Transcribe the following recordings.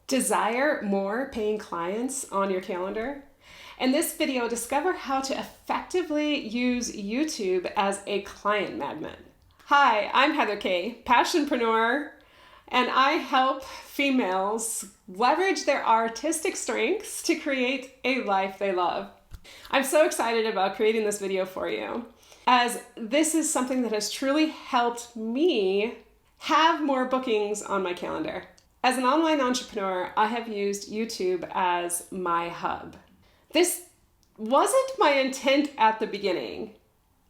Desire more paying clients on your calendar? In this video, discover how to effectively use YouTube as a client magnet. Hi, I'm Kaye, passionpreneur, and I help females leverage their artistic strengths to create a life they love. I'm so excited about creating this video for you, as this is something that has truly helped me have more bookings on my calendar. As an online entrepreneur, I have used YouTube as my hub. This wasn't my intent at the beginning.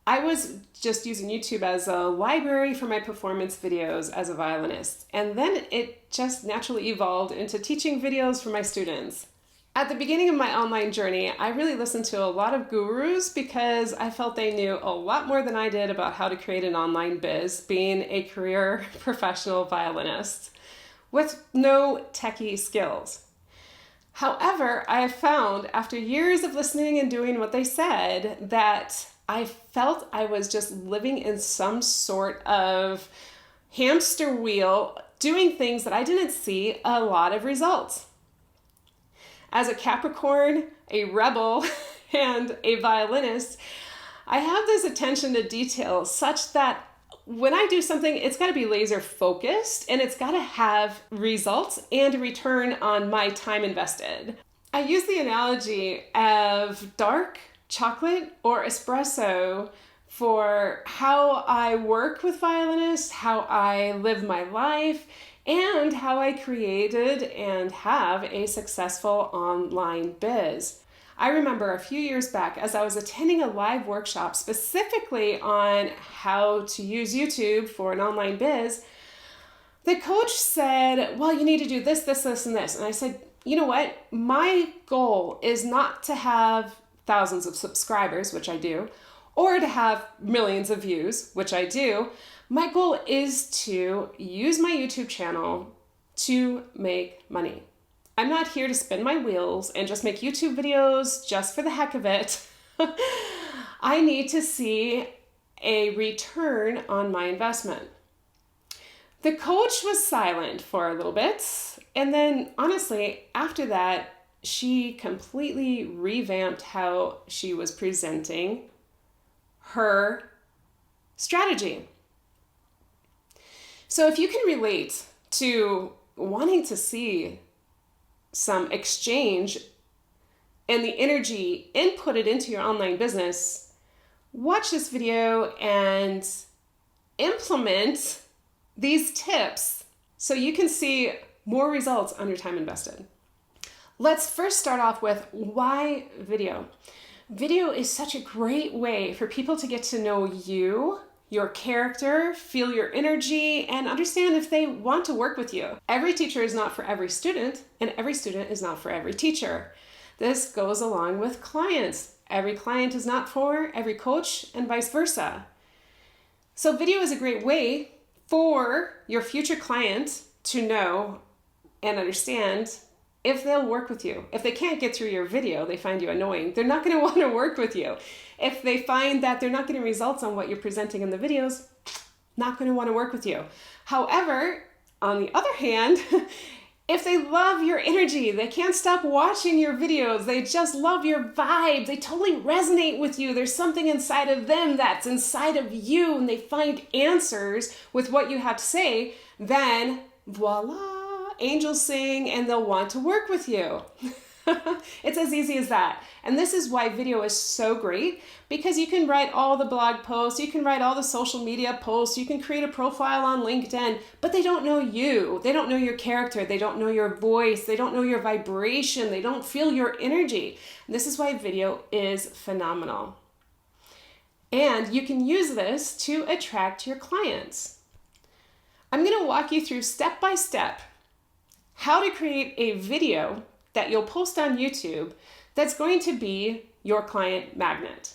I was just using YouTube as a library for my performance videos as a violinist, and then it just naturally evolved into teaching videos for my students. At the beginning of my online journey, I really listened to a lot of gurus because I felt they knew a lot more than I did about how to create an online biz, being a career professional violinist with no techie skills. However, I have found after years of listening and doing what they said that I felt I was just living in some sort of hamster wheel, doing things that I didn't see a lot of results. As a Capricorn, a rebel, and a violinist, I have this attention to detail such that when I do something, it's got to be laser focused and it's got to have results and a return on my time invested. I use the analogy of dark chocolate or espresso for how I work with violinists, how I live my life, and how I created and have a successful online biz. I remember a few years back as I was attending a live workshop specifically on how to use YouTube for an online biz, the coach said, well, you need to do this, this, this, and this. And I said, you know what? My goal is not to have thousands of subscribers, which I do, or to have millions of views, which I do. My goal is to use my YouTube channel to make money. I'm not here to spin my wheels and just make YouTube videos just for the heck of it. I need to see a return on my investment. The coach was silent for a little bit, and then honestly, after that, she completely revamped how she was presenting her strategy. So if you can relate to wanting to see some exchange and the energy inputted into your online business, watch this video and implement these tips so you can see more results on your time invested. Let's first start off with why video. Video is such a great way for people to get to know you, your character, feel your energy, and understand if they want to work with you. Every teacher is not for every student, and every student is not for every teacher. This goes along with clients. Every client is not for every coach, and vice versa. So video is a great way for your future client to know and understand if they'll work with you. If they can't get through your video, they find you annoying, they're not going to want to work with you. If they find that they're not getting results on what you're presenting in the videos, not going to want to work with you. However, on the other hand, if they love your energy, they can't stop watching your videos, they just love your vibe, they totally resonate with you, there's something inside of them that's inside of you, and they find answers with what you have to say, then voila, angels sing and they'll want to work with you. It's as easy as that. And this is why video is so great, because you can write all the blog posts, you can write all the social media posts, you can create a profile on LinkedIn, but they don't know you. They don't know your character. They don't know your voice. They don't know your vibration. They don't feel your energy. And this is why video is phenomenal. And you can use this to attract your clients. I'm going to walk you through step by step how to create a video that you'll post on YouTube that's going to be your client magnet.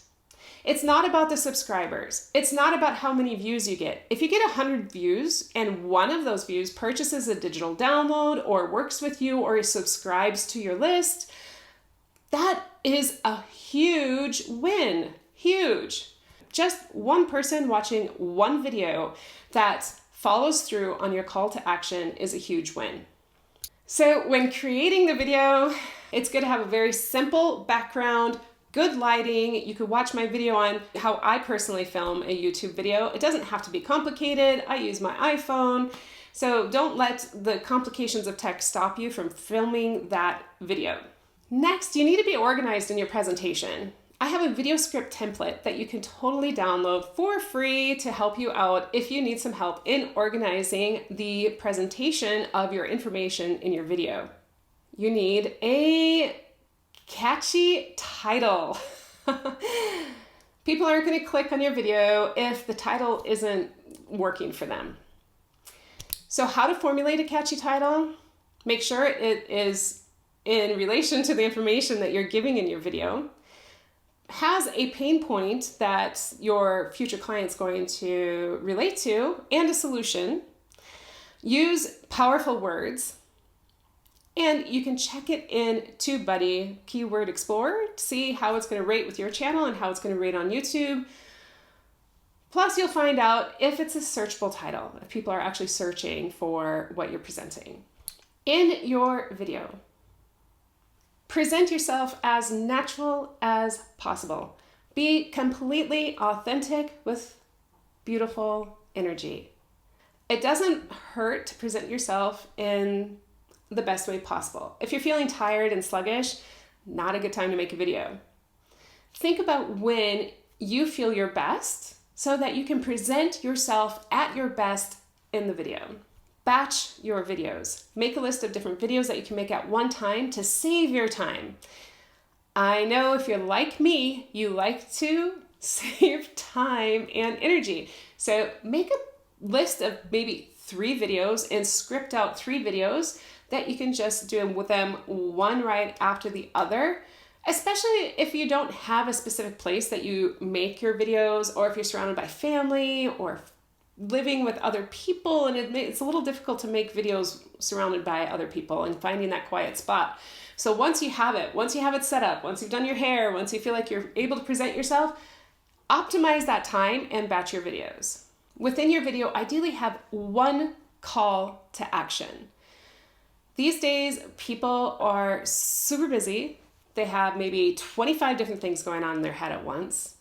It's not about the subscribers. It's not about how many views you get. If you get 100 views and one of those views purchases a digital download or works with you or subscribes to your list, that is a huge win. Huge. Just one person watching one video that follows through on your call to action is a huge win. So when creating the video, it's good to have a very simple background, good lighting. You could watch my video on how I personally film a YouTube video. It doesn't have to be complicated. I use my iPhone. So don't let the complications of tech stop you from filming that video. Next, you need to be organized in your presentation. I have a video script template that you can totally download for free to help you out if you need some help in organizing the presentation of your information in your video. You need a catchy title. People aren't going to click on your video if the title isn't working for them. So how to formulate a catchy title? Make sure it is in relation to the information that you're giving in your video, has a pain point that your future client's going to relate to, and a solution. Use powerful words, and you can check it in TubeBuddy Keyword Explorer to see how it's going to rate with your channel and how it's going to rate on YouTube. Plus, you'll find out if it's a searchable title, if people are actually searching for what you're presenting. In your video, present yourself as natural as possible. Be completely authentic with beautiful energy. It doesn't hurt to present yourself in the best way possible. If you're feeling tired and sluggish, not a good time to make a video. Think about when you feel your best so that you can present yourself at your best in the video. Batch your videos. Make a list of different videos that you can make at one time to save your time. I know if you're like me, you like to save time and energy. So make a list of maybe 3 videos and script out 3 videos that you can just do with them one right after the other, especially if you don't have a specific place that you make your videos, or if you're surrounded by family or living with other people, and it's a little difficult to make videos surrounded by other people and finding that quiet spot. So once you have it set up, once you've done your hair, once you feel like you're able to present yourself, optimize that time and batch your videos. Within your video, ideally have one call to action. These days, people are super busy. They have maybe 25 different things going on in their head at once.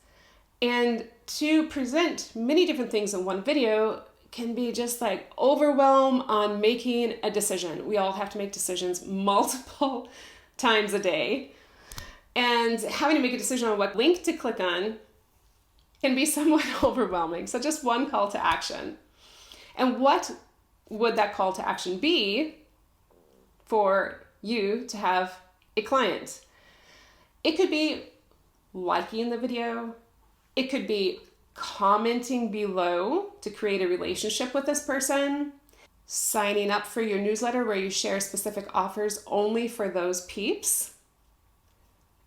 And to present many different things in one video can be just like overwhelm on making a decision. We all have to make decisions multiple times a day. And having to make a decision on what link to click on can be somewhat overwhelming. So just one call to action. And what would that call to action be for you to have a client? It could be liking the video. It could be commenting below to create a relationship with this person, signing up for your newsletter where you share specific offers only for those peeps,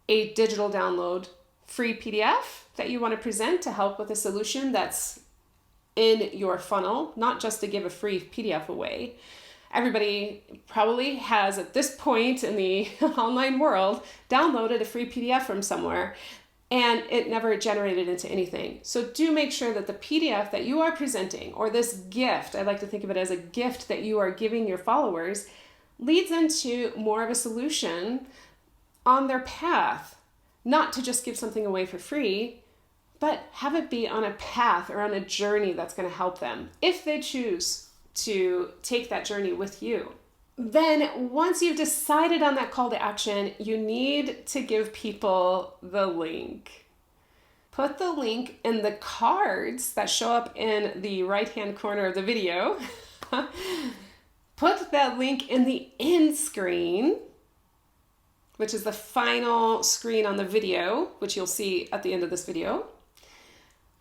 a digital download free PDF that you want to present to help with a solution that's in your funnel, not just to give a free PDF away. Everybody probably has, at this point in the online world, downloaded a free PDF from somewhere, and it never generated into anything. So do make sure that the PDF that you are presenting, or this gift, I like to think of it as a gift that you are giving your followers, leads into more of a solution on their path. Not to just give something away for free, but have it be on a path or on a journey that's going to help them, if they choose to take that journey with you. Then once you've decided on that call to action, you need to give people the link. Put the link in the cards that show up in the right-hand corner of the video. Put that link in the end screen, which is the final screen on the video, which you'll see at the end of this video.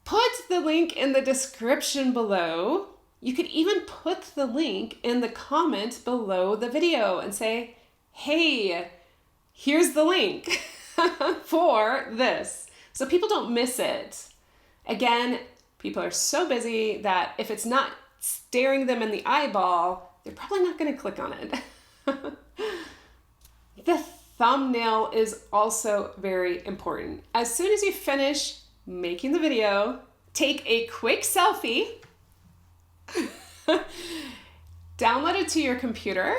Put the link in the description below. You could even put the link in the comment below the video and say, hey, here's the link for this. So people don't miss it. Again, people are so busy that if it's not staring them in the eyeball, they're probably not going to click on it. The thumbnail is also very important. As soon as you finish making the video, take a quick selfie, download it to your computer,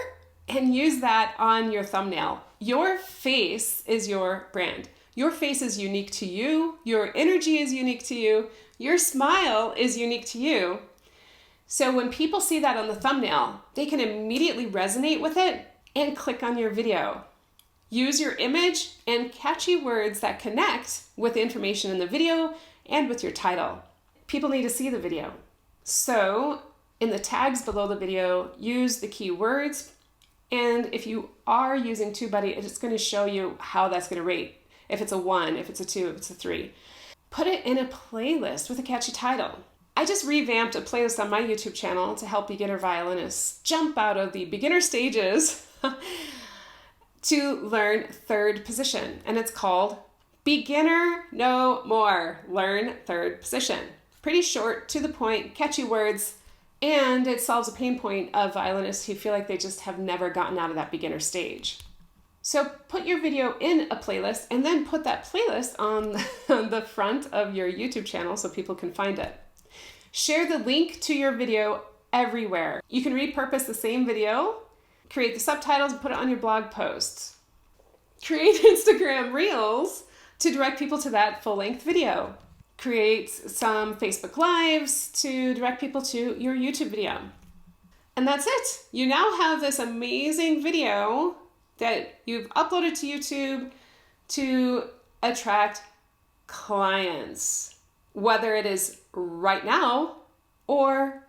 and use that on your thumbnail. Your face is your brand. Your face is unique to you. Your energy is unique to you. Your smile is unique to you. So when people see that on the thumbnail, they can immediately resonate with it and click on your video. Use your image and catchy words that connect with the information in the video and with your title. People need to see the video. So in the tags below the video, use the keywords. And if you are using TubeBuddy, it's going to show you how that's going to rate. If it's a 1, if it's a 2, if it's a 3. Put it in a playlist with a catchy title. I just revamped a playlist on my YouTube channel to help beginner violinists jump out of the beginner stages to learn third position. And it's called Beginner No More. Learn third position. Pretty short, to the point, catchy words, and it solves a pain point of violinists who feel like they just have never gotten out of that beginner stage. So put your video in a playlist and then put that playlist on the front of your YouTube channel so people can find it. Share the link to your video everywhere. You can repurpose the same video, create the subtitles, and put it on your blog posts. Create Instagram Reels to direct people to that full-length video. Create some Facebook Lives to direct people to your YouTube video. And that's it. You now have this amazing video that you've uploaded to YouTube to attract clients, whether it is right now or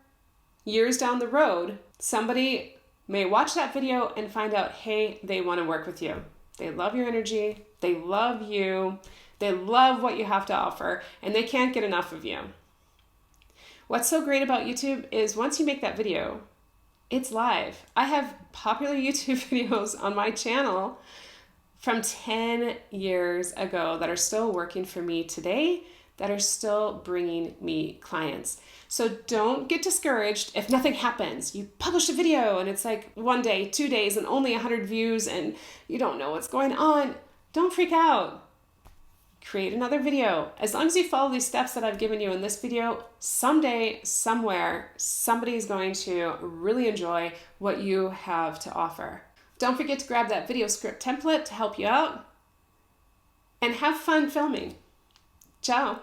years down the road. Somebody may watch that video and find out, hey, they want to work with you. They love your energy. They love you. They love what you have to offer, and they can't get enough of you. What's so great about YouTube is once you make that video, it's live. I have popular YouTube videos on my channel from 10 years ago that are still working for me today, that are still bringing me clients. So don't get discouraged if nothing happens. You publish a video and it's like 1 day, 2 days, and only 100 views and you don't know what's going on. Don't freak out. Create another video. As long as you follow these steps that I've given you in this video, someday, somewhere, somebody is going to really enjoy what you have to offer. Don't forget to grab that video script template to help you out, and have fun filming. Ciao.